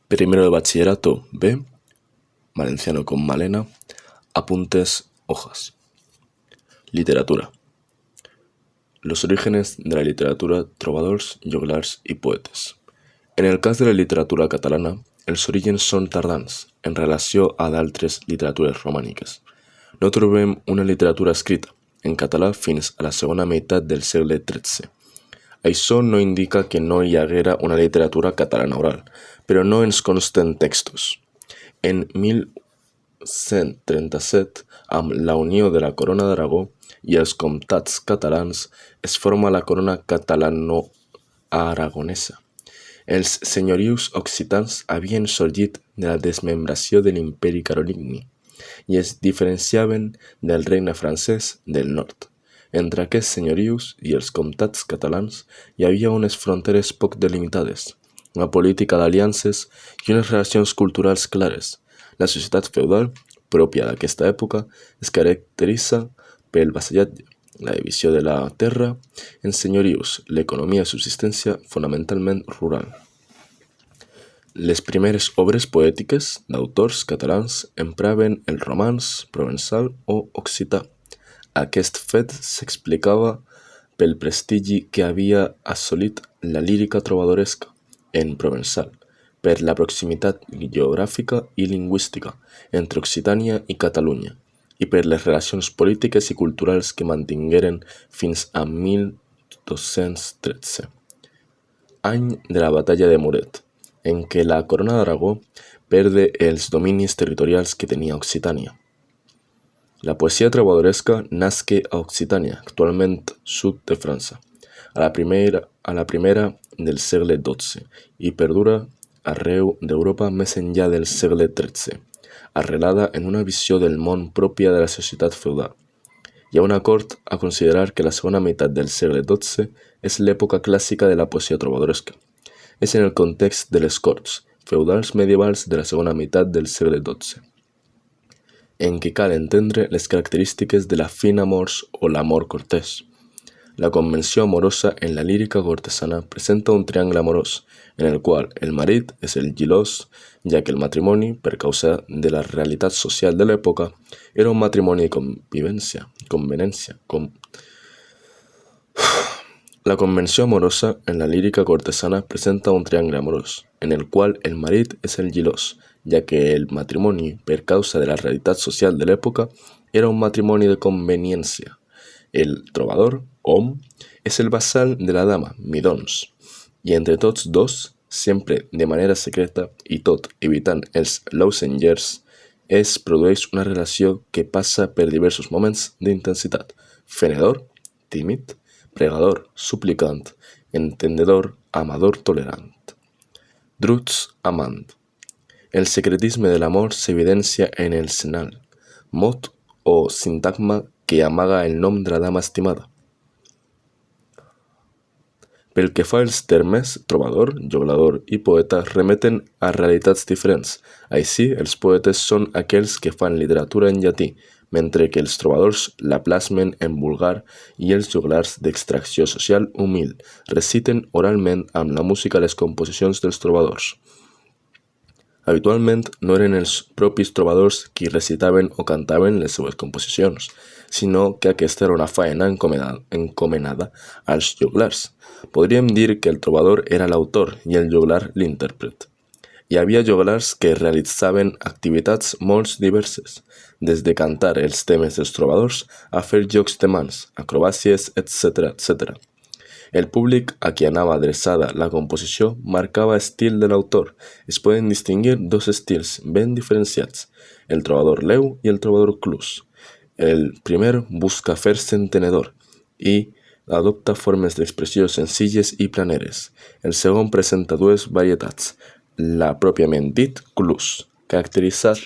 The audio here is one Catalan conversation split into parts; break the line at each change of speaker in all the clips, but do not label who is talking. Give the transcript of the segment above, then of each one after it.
Primero de bachillerato B, valenciano con Malena, apuntes, hojas. Literatura. Los orígenes de la literatura, trobadors, joglars i poetes. En el cas de la literatura catalana, els orígens són tardans en relació a d'altres literatures romàniques. No trobem una literatura escrita en català fins a la segona meitat del segle XIII. Això no indica que no hi haguera una literatura catalana oral, però no ens consten textos. En 1137, amb la unió de la Corona d'Aragó i els comtats catalans, es forma la Corona catalano-aragonesa. Els senyorius occitans havien sorgit de la desmembració de l'imperi carolingi i es diferenciaven del regne francès del nord. Entre aquests senyorius i els comtats catalans hi havia unes fronteres poc delimitades, una política d'aliances i unes relacions culturals clares. La societat feudal, pròpia d'aquesta època, es caracteritza pel vassallatge, la divisió de la terra en senyorius, l'economia de subsistència fonamentalment rural. Les primeres obres poètiques d'autors catalans empraven el romanç provençal o occità. Aquest fet s'explicava pel prestigi que havia assolit la lírica trobadoresca en provençal, per la proximitat geogràfica i lingüística entre Occitània i Catalunya, i per les relacions polítiques i culturals que mantingueren fins a 1213, any de la batalla de Muret, en què la Corona d'Aragó perde els dominis territorials que tenia Occitània. La poesia trobadoresca nasque a Occitània, actualment sud de França, a la primera del segle XII i perdura arreu d'Europa més enllà del segle XIII, arrelada en una visió del món pròpia de la societat feudal. Hi ha un acord a considerar que la segona meitat del segle XII és l'època clàssica de la poesia trobadoresca. És en el context de les corts feudals medievals de la segona meitat del segle XII, en què cal entendre les característiques de la fina amors o l'amor cortès. La convenció amorosa en la lírica cortesana presenta un triangle amorós, en el qual el marit és el gelós, ja que el matrimoni, per causa de la realitat social de l'època, era un matrimoni de convivència. La convenció amorosa en la lírica cortesana presenta un triangle amorós, en el qual el marit és el gelós, ja que el matrimoni, per causa de la realitat social de l'època, era un matrimoni de conveniència. El trobador, hom, és el vassal de la dama, midons, i entre tots dos, sempre de manera secreta i tot evitant els lauxengers, es produeix una relació que passa per diversos moments d'intensitat: fenedor, tímid, pregador, suplicant, entendedor, amador, tolerant. Druts, amant. El secretisme de l'amor s'evidencia en el senal, mot o sintagma que amaga el nom de la dama estimada. Pel que fa als termes, trobador, joglador i poeta remeten a realitats diferents. Així, els poetes són aquells que fan literatura en llatí, mentre que els trobadors la plasmen en vulgar i els joglars d'extracció social humil reciten oralment amb la música les composicions dels trobadors. Habitualment no eren els propis trobadors qui recitaven o cantaven les seues composicions, sinó que aquesta era una faena encomanada als joglars. Podríem dir que el trobador era l'autor i el joglar l'intèrpret. Hi havia joglars que realitzaven activitats molt diverses, des de cantar els temes dels trobadors a fer jocs de mans, acrobàcies, etc. El públic a qui anava adreçada la composició marcava estil de l'autor. Es poden distingir dos estils ben diferenciats, el trobador leu i el trobador clus. El primer busca fer-se entenedor i adopta formes d'expressió senzilles i planeres. El segon presenta dues varietats, la pròpiament dit clus, caracteritzat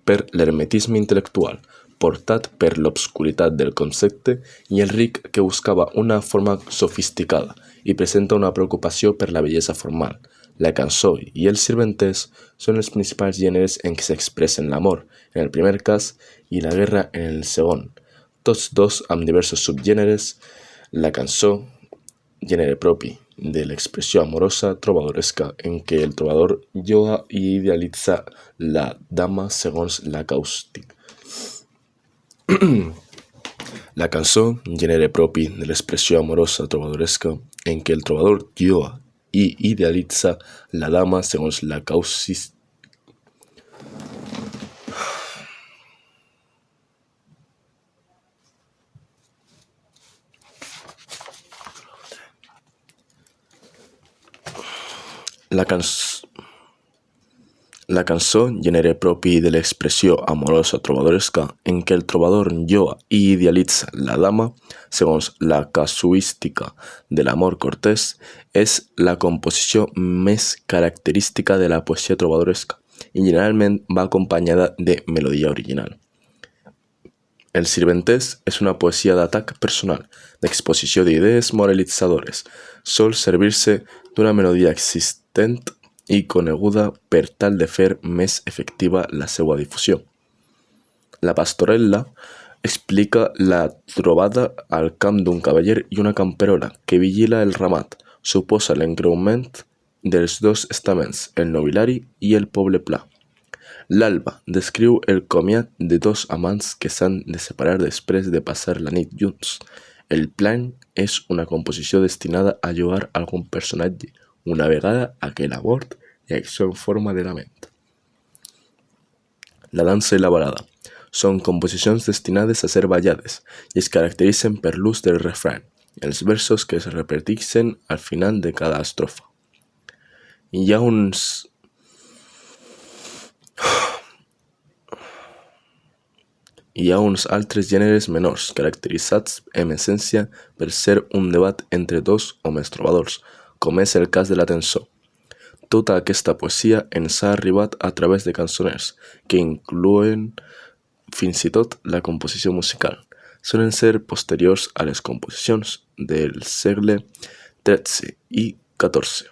per l'hermetisme intel·lectual, portat per l'obscuritat del concepte i el ric que buscava una forma sofisticada i presenta una preocupació per la bellesa formal. La cançó i el sirventès són els principals gèneres en què s'expressen l'amor, en el primer cas, i la guerra en el segon, tots dos amb diversos subgèneres La cançó, gènere propi de l'expressió amorosa trobadoresca en què el trobador lloa i idealitza la dama segons l'acàustic. La cançó, gènere propi de l'expressió amorosa trobadoresca en què el trobador lloa i idealitza la dama segons l'acàustic. La cançó, gènere propi de l'expressió amorosa trobadoresca en què el trobador lloa i idealitza la dama, segons la casuística de l'amor cortès, és la composició més característica de la poesia trobadoresca i generalment va acompanyada de melodia original. El sirventès és una poesia d'atac personal, d'exposició d'idees moralitzadores. Sol servir-se d'una melodia existent i coneguda per tal de fer més efectiva la seva difusió. La pastorel·la explica la trobada al camp d'un cavaller i una camperola que vigila el ramat. Suposa l'encreuament dels dos estaments, el nobilari i el poble pla. L'alba descriu el comiat de dos amants que s'han de separar després de passar la nit junts. El plany és una composició destinada a lloar algun personatge una vegada aquell ha mort i això en forma de lament. La dansa i la balada són composicions destinades a ser ballades i es caracteritzen per l'ús del refrany, els versos que es repeteixen al final de cada estrofa. Hi ha uns altres gèneres menors, caracteritzats en essència per ser un debat entre dos o més trobadors, com és el cas de la tensor. Tota aquesta poesia ens ha arribat a través de cançoners, que inclouen fins i tot la composició musical. Solen ser posteriors a les composicions del segle XIII i XIV.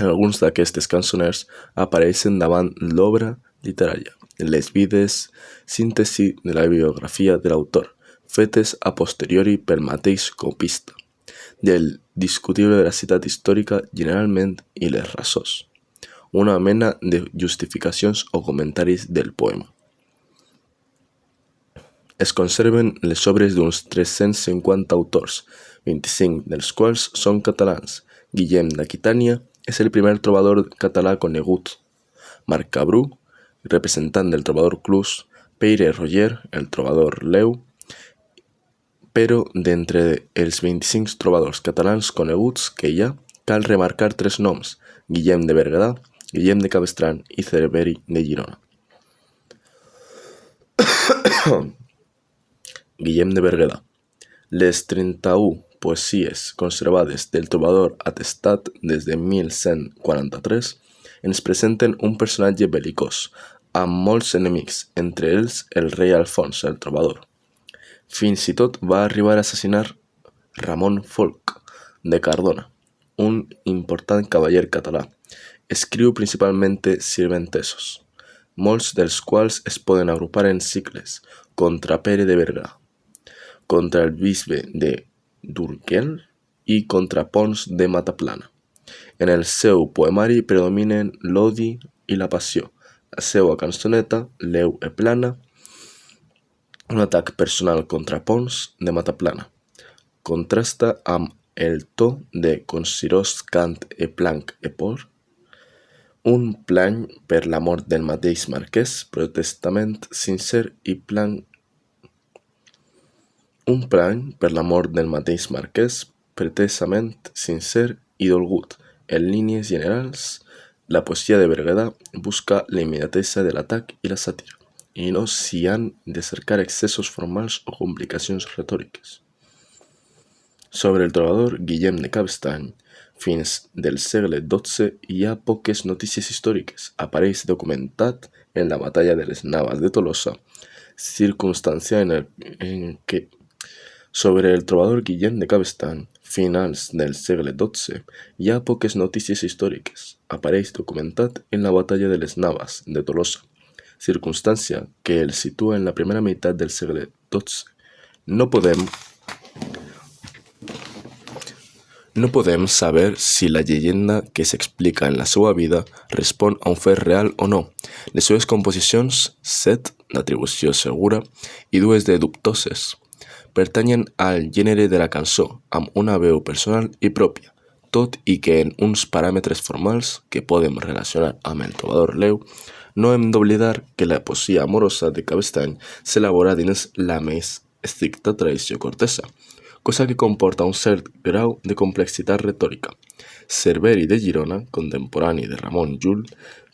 Alguns d'aquestes cançoners apareixen davant l'obra literària, les vides síntesi de la biografia de l'autor, fetes a posteriori pel mateix copista, del discutible veracitat històrica generalment i les raçons, una mena de justificacions o comentaris del poema. Es conserven les obres d'uns 350 autors, 25 dels quals són catalans. Guillem d'Aquitània és el primer trobador català conegut. Marc Cabrú, representant del trobador Clus, Pere Roger, el trobador Leu, però d'entre els 25 trobadors catalans coneguts que hi ha, cal remarcar 3 noms: Guillem de Berguedà, Guillem de Cabestran i Cerveri de Girona. Guillem de Berguedà. Les 31 poesies conservades del trobador atestat des de 1143 ens presenten un personatge bel·licós, amb molts enemics, entre ells el rei Alfons, el trobador. Fins i tot va arribar a assassinar Ramon Folc de Cardona, un important cavaller català. Escriu principalment sirventesos, molts dels quals es poden agrupar en cicles: contra Pere de Berguedà, contra el bisbe de d'Urgell i contra Pons de Mataplana. En el seu poemari predominen l'odi i la passió. La seva cançoneta, Leu e plana, un atac personal contra Pons de Mataplana, contrasta amb el to de Consirós cant e planc e por, un plany per la mort del mateix marquès, protestament sincer i un plany per la mort del mateix marquès, pretesament sincer i dolgut. En línies generals, la poesia de Berguedà busca la immediatesa de l'atac i la sàtira, i no s'hi han de cercar excessos formals o complicacions retòriques. Sobre el trobador Guillem de Cabestany, fins del segle XII hi ha poques notícies històriques. Apareix documentat en la batalla de les Navas de Tolosa, circumstància en què sobre el trobador Guillem de Cabestany, finals del segle XII, hi ha poques notícies històriques. Apareix documentat en la batalla de les Navas de Tolosa, circumstància que el situa en la primera meitat del segle XII. No podem No podem saber si la llegenda que s'explica en la seva vida respon a un fet real o no. Les seves composicions, 7 d'atribució segura i 2 de dubtoses, pertanyen al gènere de la cançó, amb una veu personal i pròpia, tot i que en uns paràmetres formals que podem relacionar amb el trobador Leu, no hem d'oblidar que la poesia amorosa de Cabestany s'elabora dins la més estricta tradició cortesa, cosa que comporta un cert grau de complexitat retòrica. Cerveri de Girona, contemporani de Ramon Llull,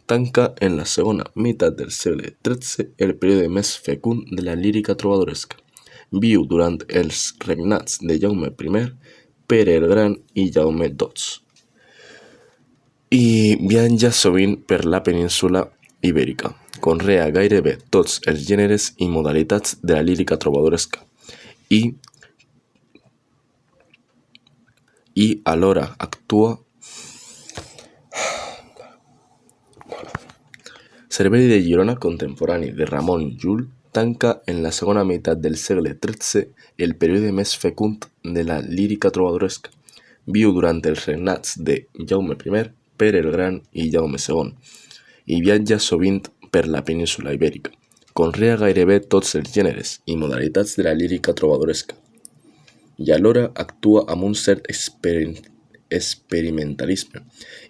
tanca en la segona meitat del segle XIII el període més fecund de la lírica trobadoresca. Viu durant els regnats de Jaume I, Pere el Gran i Jaume II. I viatja sovint per la península ibèrica. Conrea gairebé tots els gèneres i modalitats de la lírica trobadoresca i alhora actua. Cerveri de Girona, contemporani de Ramon Llull, tanca en la segona meitat del segle XIII el període més fecund de la lírica trobadoresca. Viu durant els regnats de Jaume I, Pere el Gran i Jaume II, i viatja sovint per la península ibèrica. Conrea gairebé tots els gèneres i modalitats de la lírica trobadoresca, i alhora actua amb un cert experimentalisme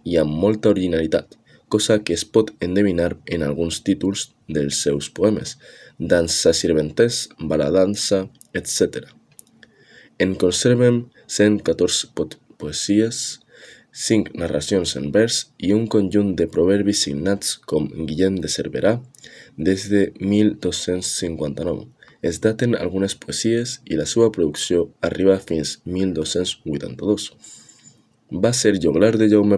i amb molta originalitat, cosa que es pot endevinar en alguns títols dels seus poemes, dansa sirventès, baladança, etc. En conservem 114 poesies, 5 narracions en vers i un conjunt de proverbis signats com Guillem de Cerverà des de 1259. Es daten algunes poesies i la seva producció arriba fins 1282. Va ser joglar de Jaume I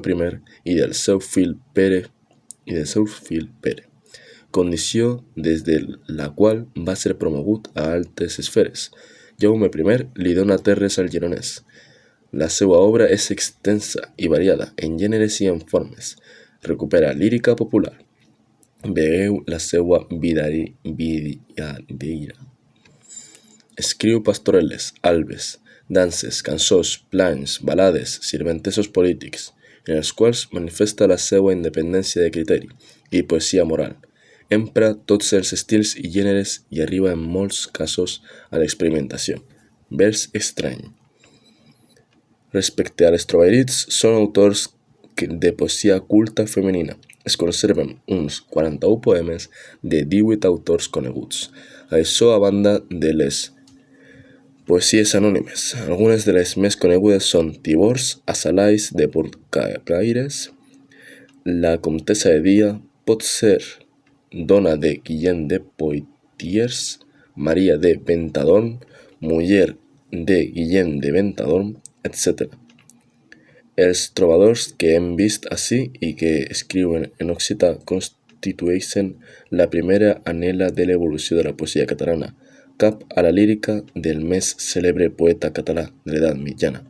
i del seu fill Pere, condició des de la qual va ser promogut a altes esferes. Jaume I li dona terres al Gironès. La seva obra és extensa i variada en gèneres i en formes. Recupera lírica popular. Vegeu la seva vidadeira. Escriu pastorelles, albes, danses, cançons, planys, balades, sirventesos polítics, en els quals manifesta la seva independència de criteri i poesia moral. Empra tots els estils i gèneres i arriba en molts casos a l'experimentació. Vers estrany. Respecte a les trobairits, són autors de poesia culta femenina. Es conserven uns 41 poemes de 18 autors coneguts. Això a banda de les poesies anònimes. Algunes de les més conegudes són Tibors, Assalais de Porcaires, la comtessa de Dia, pot ser dona de Guillem de Poitiers, Maria de Ventadorn, muller de Guillem de Ventadorn, etc. Els trobadors que hem vist ací i que escriuen en occità constitueixen la primera anhela de l'evolució de la poesia catalana, cap a la lírica del més cèlebre poeta català de l'edat mitjana,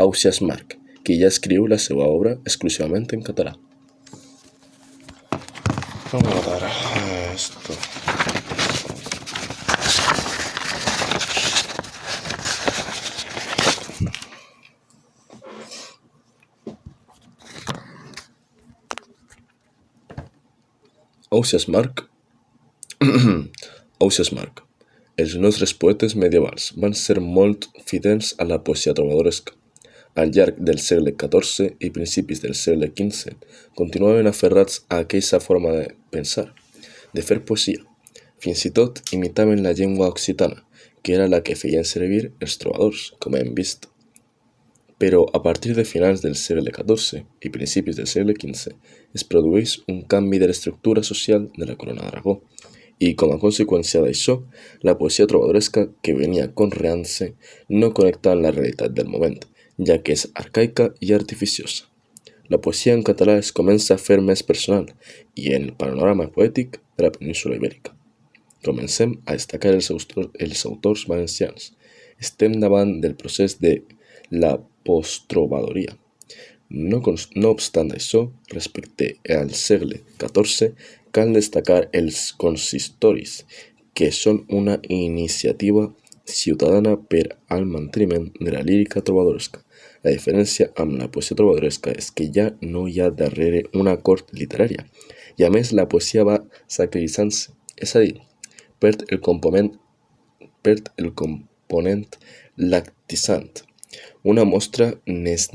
Ausiàs March, qui ja escriu la seva obra exclusivament en català. Vamos a dar esto. Ausiàs March. Ausiàs March. Els nostres poetes medievals van ser molt fidels a la poesia trobadoresca. Al llarg del segle XIV i principis del segle XV continuaven aferrats a aquella forma de pensar, de fer poesia. Fins i tot imitaven la llengua occitana, que era la que feien servir els trobadors, com hem vist. Però a partir de finals del segle XIV i principis del segle XV es produeix un canvi de l'estructura social de la corona d'Aragó, i com a conseqüència d'això, la poesia trobadoresca que venia conreant-se no connecta amb la realitat del moment, ja que és arcaica i artificiosa. La poesia en català es comença a fer més personal i en el panorama poètic de la península ibèrica. Comencem a destacar els autors valencians. Estem davant del procés de la posttrobadoria. No obstant això, respecte al segle XIV, cal destacar els consistoris, que són una iniciativa ciutadana per al manteniment de la lírica trobadoresca. La diferència amb la poesia trobadoresca és que ja no hi ha darrere una cort literària, i a més la poesia va sacralitzant-se, és a dir, perd el component lactitzant. Una mostra n'és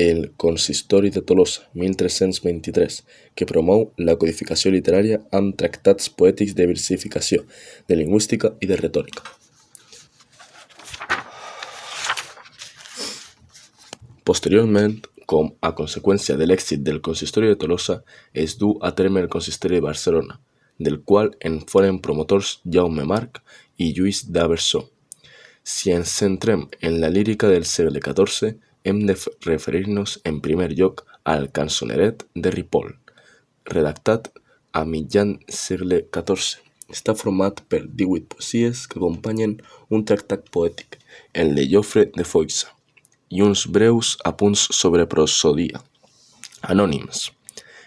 el Consistori de Tolosa, 1323, que promou la codificació literària amb tractats poètics de versificació, de lingüística i de retòrica. Posteriorment, com a conseqüència de l'èxit del Consistori de Tolosa, es du a terme el Consistori de Barcelona, del qual en foren promotors Jaume March i Lluís d'Averçó. Si ens centrem en la lírica del segle XIV, hem de referir-nos en primer lloc al Cançoneret de Ripoll, redactat a mitjan segle XIV. Està format per 18 poesies que acompanyen un tractat poètic, el de Jofre de Foix, i uns breus apunts sobre prosodia, anònims.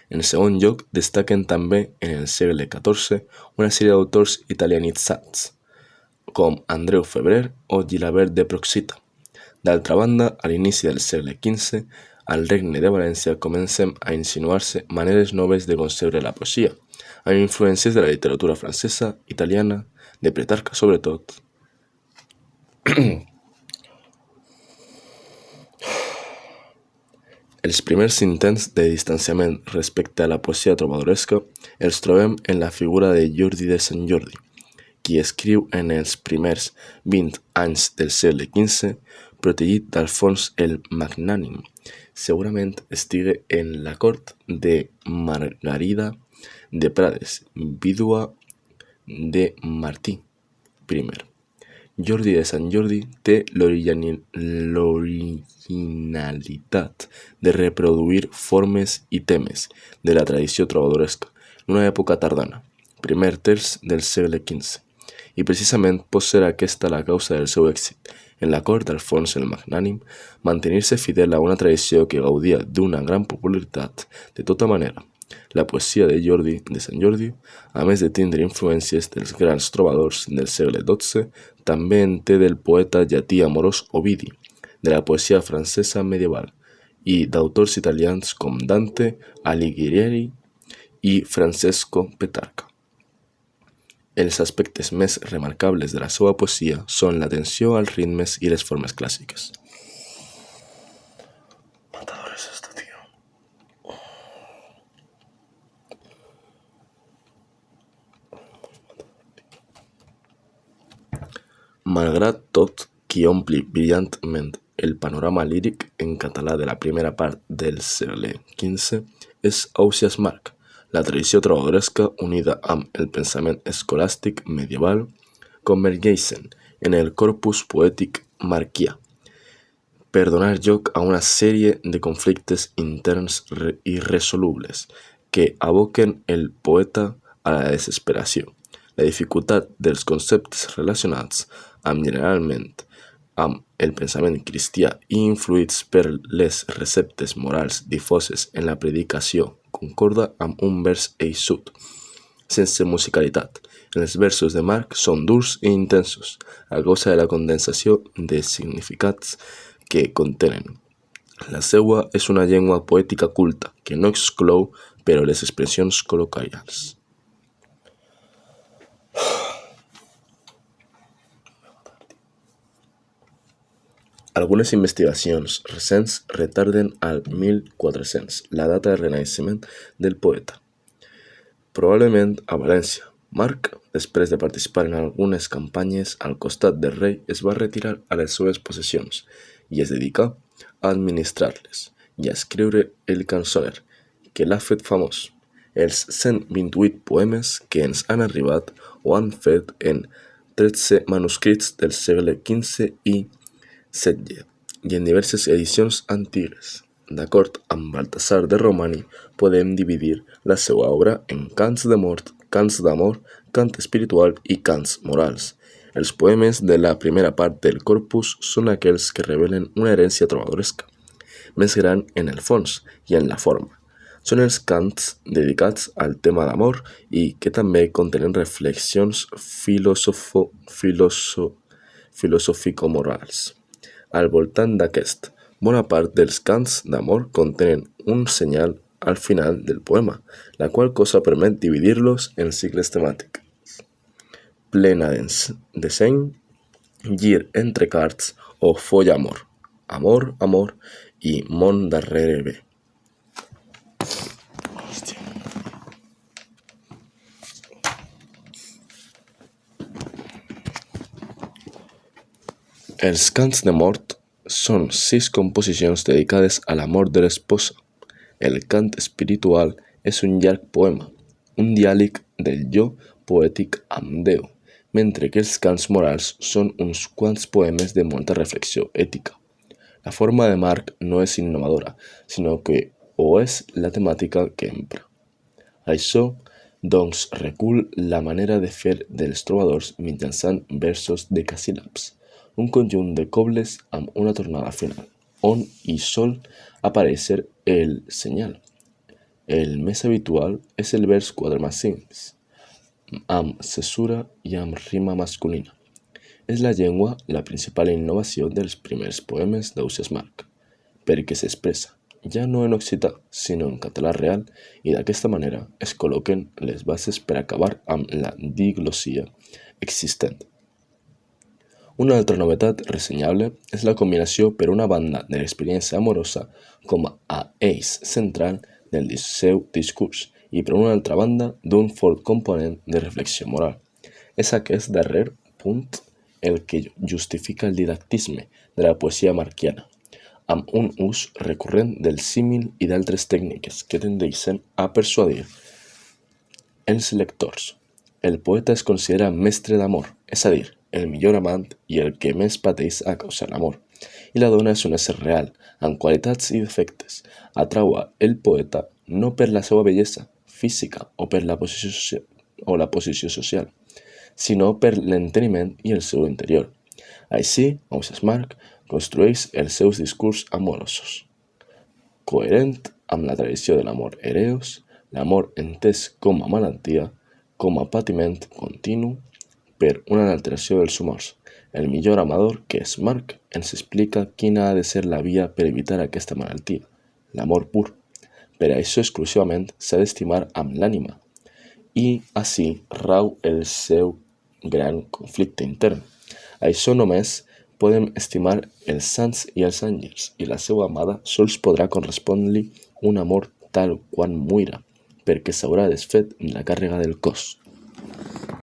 En segon lloc, destaquen també en el segle XIV una sèrie d'autors italianitzats, com Andreu Febrer o Gilabert de Proxita. D'altra banda, a l'inici del segle XV, al Regne de València comencen a insinuar-se maneres noves de concebre la poesia, amb influències de la literatura francesa, italiana, de Petrarca sobretot. Els primers intents de distanciament respecte a la poesia trobadoresca els trobem en la figura de Jordi de Sant Jordi, qui escriu en els primers 20 anys del segle XV, protegit d'Alfons el Magnànim. Segurament estigué en la cort de Margarida de Prades, vídua de Martí I. Jordi de Sant Jordi té l'originalitat de reproduir formes i temes de la tradició trobadoresca en una època tardana, primer terç del segle XV, i precisament pot ser aquesta la causa del seu èxit. En la cort d'Alfons el Magnànim, mantenir-se fidel a una tradició que gaudia d'una gran popularitat. De tota manera, la poesia de Jordi de Sant Jordi, a més de tindre influències dels grans trobadors del segle XII, també en té del poeta llatí amorós Ovidi, de la poesia francesa medieval, i d'autors italians com Dante Alighieri i Francesco Petrarca. Els aspectes més remarcables de la seva poesia són l'atenció als ritmes i les formes clàssiques. Malgrat tot, qui ompli brillantment el panorama líric en català de la primera part del segle XV és Ausiàs March. La tradició trobadoresca, unida amb el pensament escolàstic medieval, convergeixen en el corpus poètic marquià, per donar lloc a una sèrie de conflictes interns irresolubles que aboquen el poeta a la desesperació. La dificultat dels conceptes relacionats generalment amb el pensament cristià i influïts per les receptes morals difoses en la predicació concorda amb un vers eixut, sense musicalitat. Els versos de March són durs i intensos a causa de la condensació de significats que contenen. La seua és una llengua poètica culta que no exclou, però, les expressions col·loquials. Algunes investigacions recents retarden al 1400 la data de renaixement del poeta. Probablement a València. March, després de participar en algunes campanyes al costat del rei, es va retirar a les seves possessions i es dedicà a administrar-les i a escriure el cançoner, que l'ha fet famós. Els 128 poemes que ens han arribat ho han fet en 13 manuscrits del segle XV i XVII i en diverses edicions antigues. D'acord amb Baltasar de Romani, podem dividir la seva obra en cants de mort, cants d'amor, cant espiritual i cants morals. Els poemes de la primera part del corpus són aquells que revelen una herència trobadoresca, més gran en el fons i en la forma. Són els cants dedicats al tema d'amor i que també contenen reflexions filosòfico-morals. Al voltant d'aquest, bona part dels cants d'amor contenen un senyal al final del poema, la qual cosa permet dividir-los en cicles temàtics. Plena de seny, llir entre cards o folla amor, amor, amor i món darrere bé. Els cants de mort són 6 composicions dedicades a la mort de l'esposa. El cant espiritual és un llarg poema, un diàleg del jo poètic amb Déu, mentre que els cants morals són uns quants poemes de molta reflexió ètica. La forma de Marc no és innovadora, sinó que ho és la temàtica que empra. Això, doncs, recull la manera de fer dels trobadors mitjançant versos decasíl·labs, un conjunt de cobles amb una tornada final, on hi sol aparèixer el senyal. El més habitual és el vers 4+5, amb cesura i amb rima masculina. És la llengua la principal innovació dels primers poemes d'Ausiàs Marc, perquè s'expressa ja no en occità, sinó en català real, i d'aquesta manera es col·loquen les bases per acabar amb la diglossia existent. Una altra novetat ressenyable és la combinació per una banda de l'experiència amorosa com a eix central del seu discurs i per una altra banda d'un fort component de reflexió moral. És aquest darrer punt el que justifica el didactisme de la poesia marquiana, amb un ús recurrent del símil i d'altres tècniques que tendeixen a persuadir els lectors. El poeta es considera mestre d'amor, és a dir, el millor amant i el que més pateix a causa de l'amor. I la dona és un ésser real, amb qualitats i defectes. Atrau el poeta no per la seva bellesa física o per la posició social, sinó per l'enteniment i el seu interior. Així, Ausiàs Marc construeix els seus discurs amorosos, coherent amb la tradició de l'amor ereos, l'amor entès com a malaltia, com a patiment continu per una alteració dels humors. El millor amador, que és Marc, ens explica quina ha de ser la via per evitar aquesta malaltia, l'amor pur. Per a això exclusivament s'ha d'estimar amb l'ànima, i ací rau el seu gran conflicte intern. Això només podem estimar els sants i els àngels, i la seva amada sols podrà correspondre-li un amor tal quan muira, perquè s'haurà desfet la càrrega del cos.